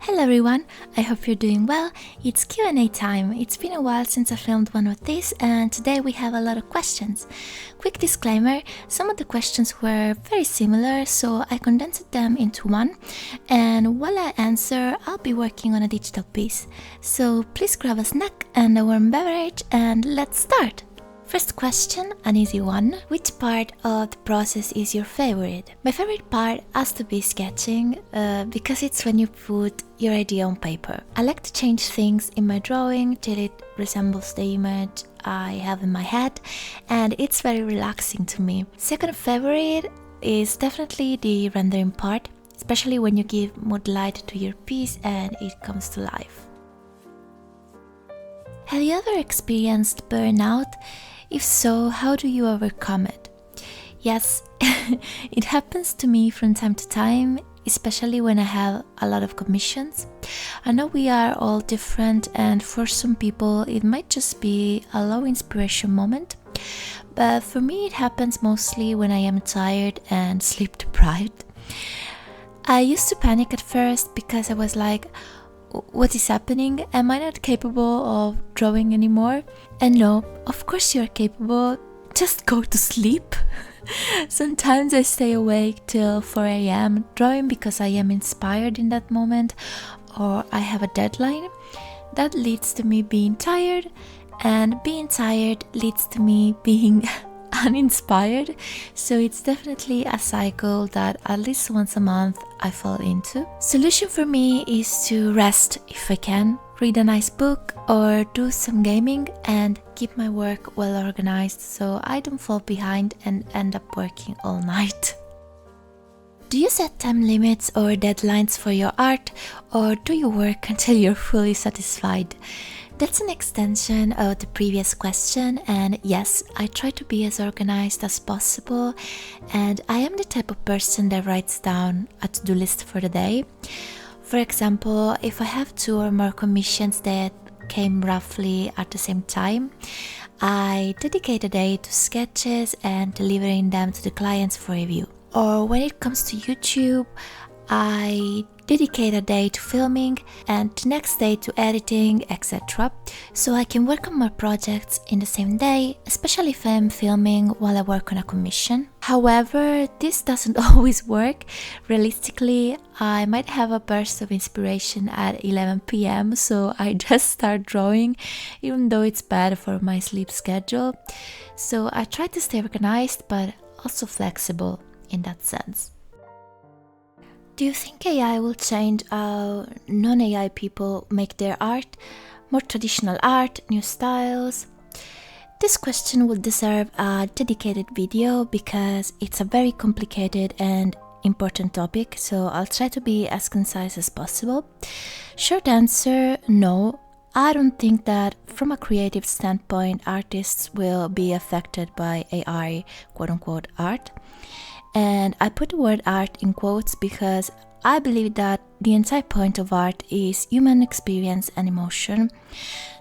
Hello everyone, I hope you're doing well. It's Q&A time. It's been a while since I filmed one of these and today we have a lot of questions. Quick disclaimer, some of the questions were very similar, so I condensed them into one, and while I answer, I'll be working on a digital piece. So please grab a snack and a warm beverage and let's start! First question, an easy one. Which part of the process is your favorite? My favorite part has to be sketching, because it's when you put your idea on paper. I like to change things in my drawing till it resembles the image I have in my head, and it's very relaxing to me. Second favorite is definitely the rendering part, especially when you give mood light to your piece and it comes to life. Have you ever experienced burnout? If so, how do you overcome it? Yes, it happens to me from time to time, especially when I have a lot of commissions. I know we are all different, and for some people it might just be a low inspiration moment, but for me it happens mostly when I am tired and sleep deprived. I used to panic at first because I was like, what is happening? Am I not capable of drawing anymore? And no, of course you're capable, just go to sleep. Sometimes I stay awake till 4 a.m. drawing because I am inspired in that moment or I have a deadline. That leads to me being tired, and being tired leads to me being uninspired, so it's definitely a cycle that at least once a month I fall into. Solution for me is to rest if I can, read a nice book or do some gaming and keep my work well organized so I don't fall behind and end up working all night. Do you set time limits or deadlines for your art, or do you work until you're fully satisfied? That's an extension of the previous question, and yes, I try to be as organized as possible, and I am the type of person that writes down a to-do list for the day. For example, if I have 2 or more commissions that came roughly at the same time, I dedicate a day to sketches and delivering them to the clients for review. Or when it comes to YouTube, I dedicate a day to filming and the next day to editing, etc. So I can work on my projects in the same day, especially if I'm filming while I work on a commission. However, this doesn't always work. Realistically, I might have a burst of inspiration at 11 p.m. so I just start drawing, even though it's bad for my sleep schedule. So I try to stay organized but also flexible in that sense. Do you think AI will change how non-AI people make their art? More traditional art, new styles? This question would deserve a dedicated video because it's a very complicated and important topic, so I'll try to be as concise as possible. Short answer, no. I don't think that from a creative standpoint artists will be affected by AI quote-unquote art. And I put the word art in quotes because I believe that the entire point of art is human experience and emotion,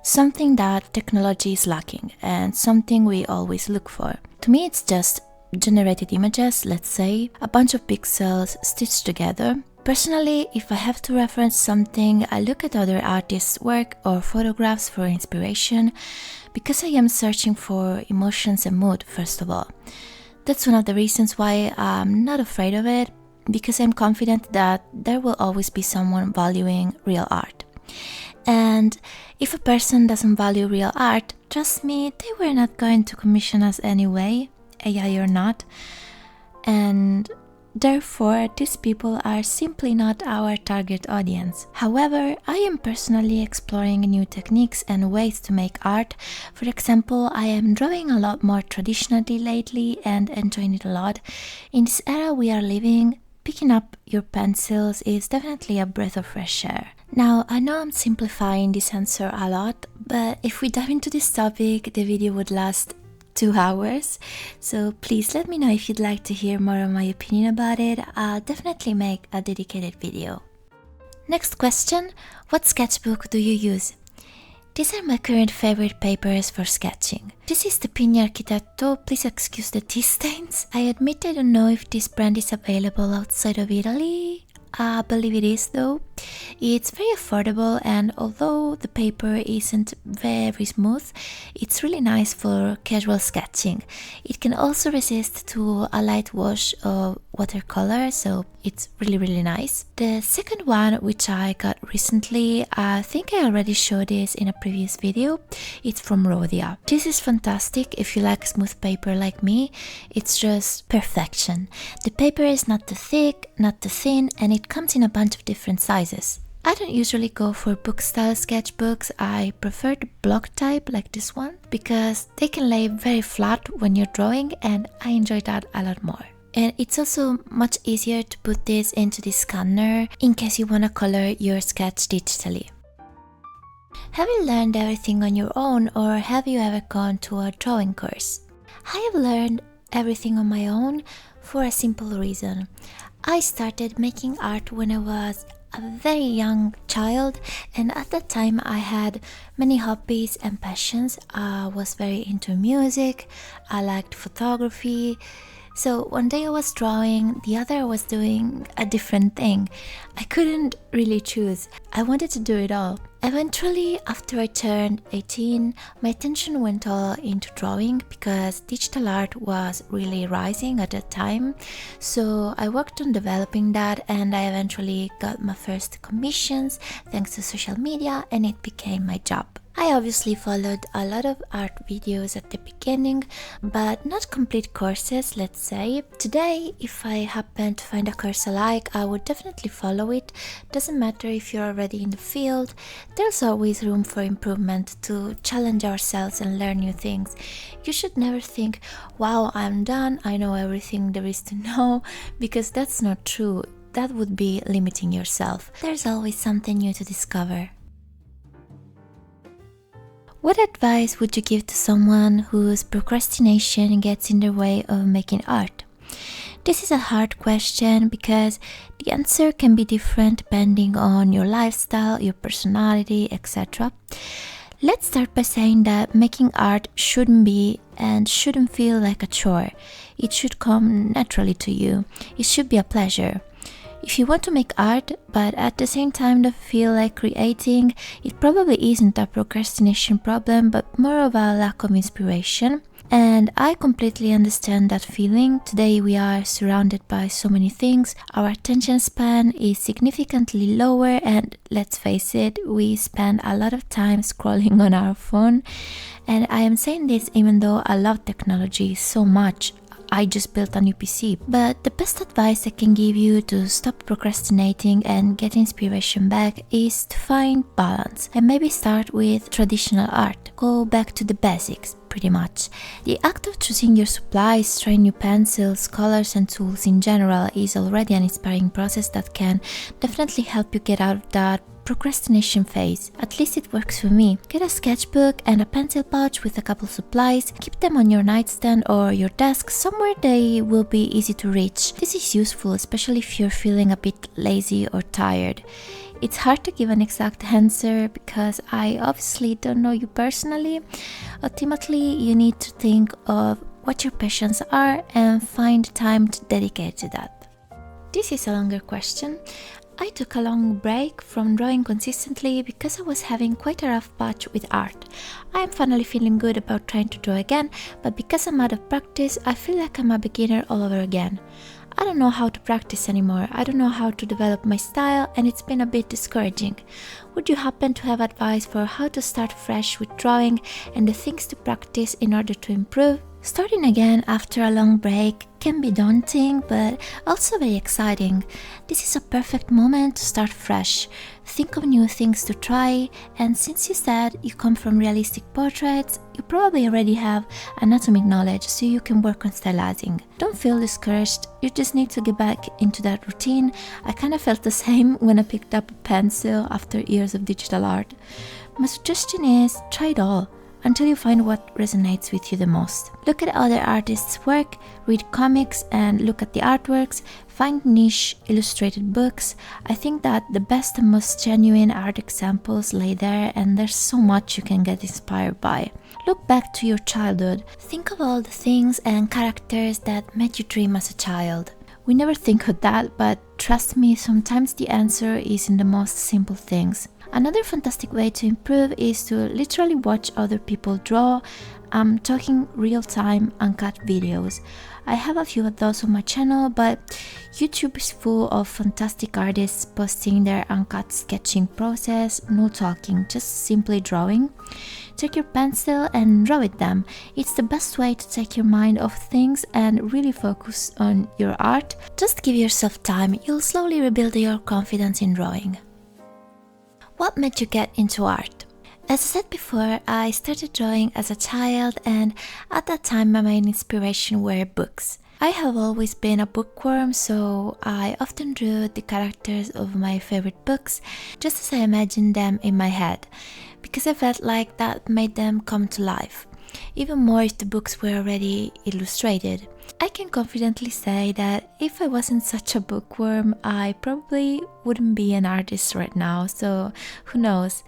something that technology is lacking and something we always look for. To me, it's just generated images, let's say, a bunch of pixels stitched together. Personally, if I have to reference something, I look at other artists' work or photographs for inspiration because I am searching for emotions and mood, first of all. That's one of the reasons why I'm not afraid of it, because I'm confident that there will always be someone valuing real art. And if a person doesn't value real art, trust me, they were not going to commission us anyway, AI or not. And therefore, these people are simply not our target audience. However, I am personally exploring new techniques and ways to make art. For example, I am drawing a lot more traditionally lately and enjoying it a lot. In this era we are living, picking up your pencils is definitely a breath of fresh air. Now, I know I'm simplifying this answer a lot, but if we dive into this topic, the video would last 2 hours, so please let me know if you'd like to hear more of my opinion about it. I'll definitely make a dedicated video. Next question, what sketchbook do you use? These are my current favorite papers for sketching. This is the Pigna Architetto, please excuse the tea stains. I admit I don't know if this brand is available outside of Italy. I believe it is though. It's very affordable, and although the paper isn't very smooth, it's really nice for casual sketching. It can also resist to a light wash of watercolor, so it's really nice. The second one, which I got recently, I think I already showed this in a previous video, it's from Rhodia. This is fantastic if you like smooth paper like me. It's just perfection. The paper is not too thick, not too thin, and it comes in a bunch of different sizes. I don't usually go for book style sketchbooks. I prefer the block type like this one because they can lay very flat when you're drawing, and I enjoy that a lot more. And it's also much easier to put this into the scanner in case you want to color your sketch digitally. Have you learned everything on your own, or have you ever gone to a drawing course? I have learned everything on my own for a simple reason. I started making art when I was a very young child, and at that time I had many hobbies and passions. I was very into music, I liked photography. So one day I was drawing, the other was doing a different thing. I couldn't really choose. I wanted to do it all. Eventually, after I turned 18, my attention went all into drawing because digital art was really rising at that time. So I worked on developing that, and I eventually got my first commissions thanks to social media, and it became my job. I obviously followed a lot of art videos at the beginning, but not complete courses, let's say. Today, if I happen to find a course I like, I would definitely follow it. Doesn't matter if you're already in the field, there's always room for improvement, to challenge ourselves and learn new things. You should never think, wow, I'm done, I know everything there is to know, because that's not true. That would be limiting yourself. There's always something new to discover. What advice would you give to someone whose procrastination gets in the way of making art? This is a hard question because the answer can be different depending on your lifestyle, your personality, etc. Let's start by saying that making art shouldn't be and shouldn't feel like a chore. It should come naturally to you. It should be a pleasure. If you want to make art, but at the same time don't feel like creating, it probably isn't a procrastination problem, but more of a lack of inspiration. And I completely understand that feeling. Today we are surrounded by so many things. Our attention span is significantly lower, and let's face it, we spend a lot of time scrolling on our phone. And I am saying this even though I love technology so much. I just built a new PC. But the best advice I can give you to stop procrastinating and get inspiration back is to find balance, and maybe start with traditional art. Go back to the basics, pretty much. The act of choosing your supplies, trying new pencils, colors and tools in general is already an inspiring process that can definitely help you get out of that procrastination phase. At least it works for me. Get a sketchbook and a pencil pouch with a couple supplies. Keep them on your nightstand or your desk, somewhere they will be easy to reach. This is useful, especially if you're feeling a bit lazy or tired. It's hard to give an exact answer because I obviously don't know you personally. Ultimately, you need to think of what your passions are and find time to dedicate to that. This is a longer question. I took a long break from drawing consistently because I was having quite a rough patch with art. I am finally feeling good about trying to draw again, but because I'm out of practice, I feel like I'm a beginner all over again. I don't know how to practice anymore, I don't know how to develop my style, and it's been a bit discouraging. Would you happen to have advice for how to start fresh with drawing and the things to practice in order to improve? Starting again after a long break can be daunting, but also very exciting. This is a perfect moment to start fresh. Think of new things to try, and since you said you come from realistic portraits, you probably already have anatomic knowledge, so you can work on stylizing. Don't feel discouraged, you just need to get back into that routine. I kind of felt the same when I picked up a pencil after years of digital art. My suggestion is try it all until you find what resonates with you the most. Look at other artists' work, read comics and look at the artworks, find niche illustrated books. I think that the best and most genuine art examples lay there, and there's so much you can get inspired by. Look back to your childhood. Think of all the things and characters that made you dream as a child. We never think of that, but trust me, sometimes the answer is in the most simple things. Another fantastic way to improve is to literally watch other people draw. I'm talking real-time uncut videos. I have a few of those on my channel, but YouTube is full of fantastic artists posting their uncut sketching process, no talking, just simply drawing. Take your pencil and draw with them. It's the best way to take your mind off things and really focus on your art. Just give yourself time, you'll slowly rebuild your confidence in drawing. What made you get into art? As I said before, I started drawing as a child, and at that time my main inspiration were books. I have always been a bookworm, so I often drew the characters of my favorite books just as I imagined them in my head, because I felt like that made them come to life, even more if the books were already illustrated. I can confidently say that if I wasn't such a bookworm, I probably wouldn't be an artist right now, so who knows.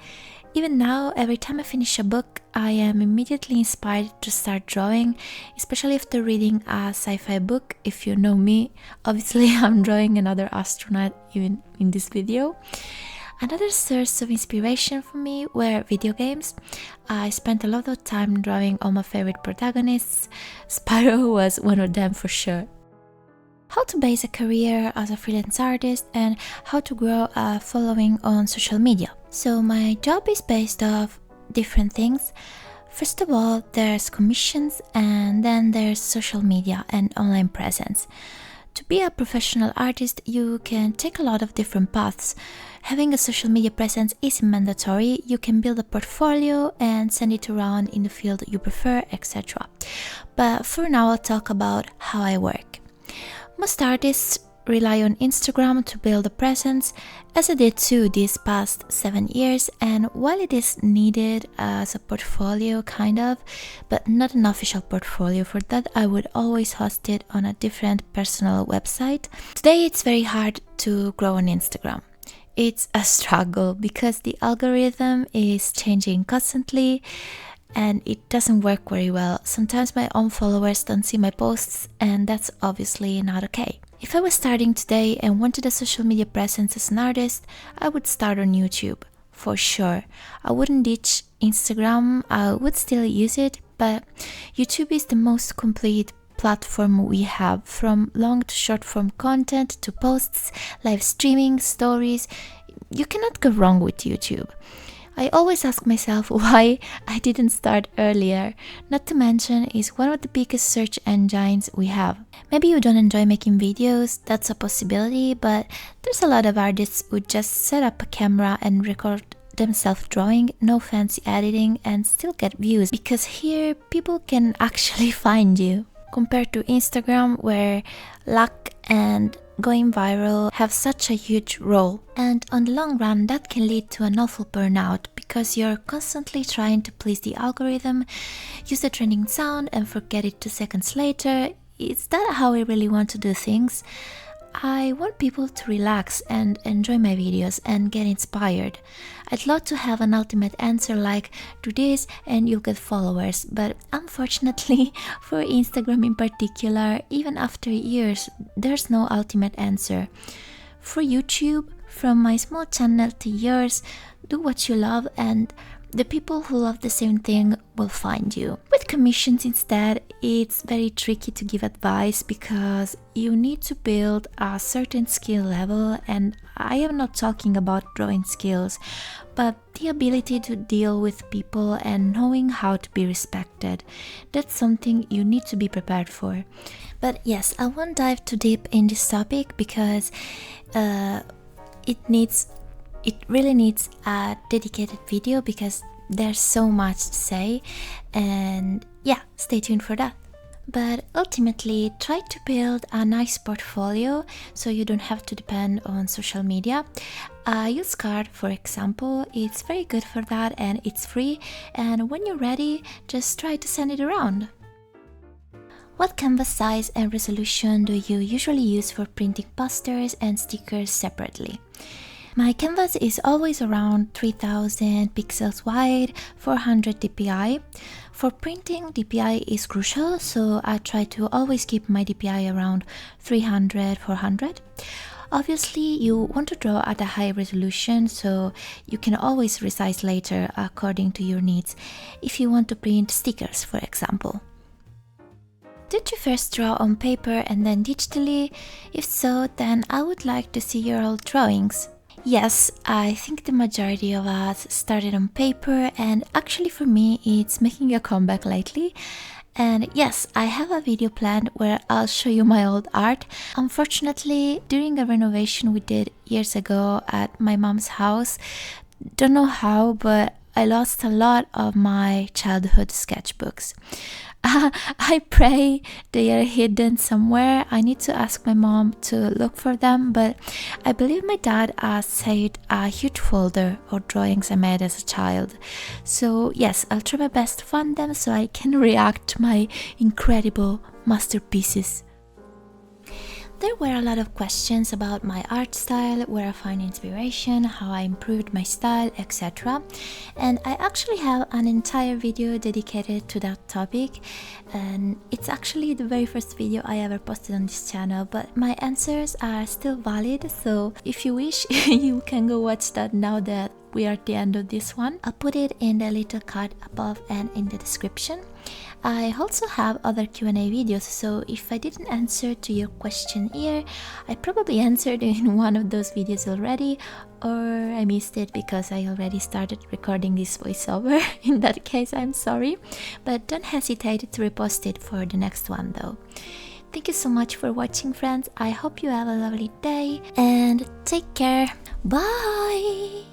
Even now, every time I finish a book, I am immediately inspired to start drawing, especially after reading a sci-fi book. If you know me, obviously I'm drawing another astronaut even in this video. Another source of inspiration for me were video games. I spent a lot of time drawing all my favorite protagonists. Spyro was one of them for sure. How to base a career as a freelance artist and how to grow a following on social media. So my job is based off different things. First of all, there's commissions, and then there's social media and online presence. To be a professional artist, you can take a lot of different paths. Having a social media presence isn't mandatory. You can build a portfolio and send it around in the field you prefer, etc. But for now, I'll talk about how I work. Most artists rely on Instagram to build a presence, as I did too these past 7 years, and while it is needed as a portfolio kind of, but not an official portfolio, for that I would always host it on a different personal website. Today it's very hard to grow on Instagram. It's a struggle because the algorithm is changing constantly and it doesn't work very well. Sometimes my own followers don't see my posts, and that's obviously not okay. If I was starting today and wanted a social media presence as an artist, I would start on YouTube, for sure. I wouldn't ditch Instagram, I would still use it, but YouTube is the most complete platform we have, from long to short form content to posts, live streaming, stories. You cannot go wrong with YouTube. I always ask myself why I didn't start earlier. Not to mention, it's one of the biggest search engines we have. Maybe you don't enjoy making videos, that's a possibility, but there's a lot of artists who just set up a camera and record themselves drawing, no fancy editing, and still get views, because here people can actually find you. Compared to Instagram, where luck and going viral have such a huge role, and on the long run that can lead to an awful burnout because you're constantly trying to please the algorithm, use the trending sound and forget it 2 seconds later. Is that how I really want to do things? I want people to relax and enjoy my videos and get inspired. I'd love to have an ultimate answer like, do this and you'll get followers, but unfortunately for Instagram in particular, even after years, there's no ultimate answer. For YouTube, from my small channel to yours, do what you love and the people who love the same thing will find you. With commissions instead, it's very tricky to give advice because you need to build a certain skill level, and I am not talking about drawing skills, but the ability to deal with people and knowing how to be respected. That's something you need to be prepared for. But yes, I won't dive too deep in this topic because it really needs a dedicated video because there's so much to say, and yeah, stay tuned for that. But ultimately, try to build a nice portfolio so you don't have to depend on social media. Use card, for example, it's very good for that and it's free, and when you're ready, just try to send it around. What canvas size and resolution do you usually use for printing posters and stickers separately? My canvas is always around 3000 pixels wide, 400 dpi. For printing, dpi is crucial, so I try to always keep my dpi around 300, 400. Obviously, you want to draw at a high resolution, so you can always resize later according to your needs, if you want to print stickers, for example. Did you first draw on paper and then digitally? If so, then I would like to see your old drawings. Yes, I think the majority of us started on paper, and actually for me it's making a comeback lately. And yes, I have a video planned where I'll show you my old art. Unfortunately, during a renovation we did years ago at my mom's house, don't know how, but I lost a lot of my childhood sketchbooks. I pray they are hidden somewhere. I need to ask my mom to look for them, but I believe my dad saved a huge folder of drawings I made as a child. So yes, I'll try my best to find them so I can react to my incredible masterpieces. There were a lot of questions about my art style, where I find inspiration, how I improved my style, etc. And I actually have an entire video dedicated to that topic, and it's actually the very first video I ever posted on this channel, but my answers are still valid, so if you wish, you can go watch that now that we are at the end of this one. I'll put it in the little card above and in the description. I also have other Q&A videos, so if I didn't answer to your question here, I probably answered in one of those videos already, or I missed it because I already started recording this voiceover. In that case, I'm sorry, but don't hesitate to repost it for the next one though. Thank you so much for watching, friends. I hope you have a lovely day and take care. Bye!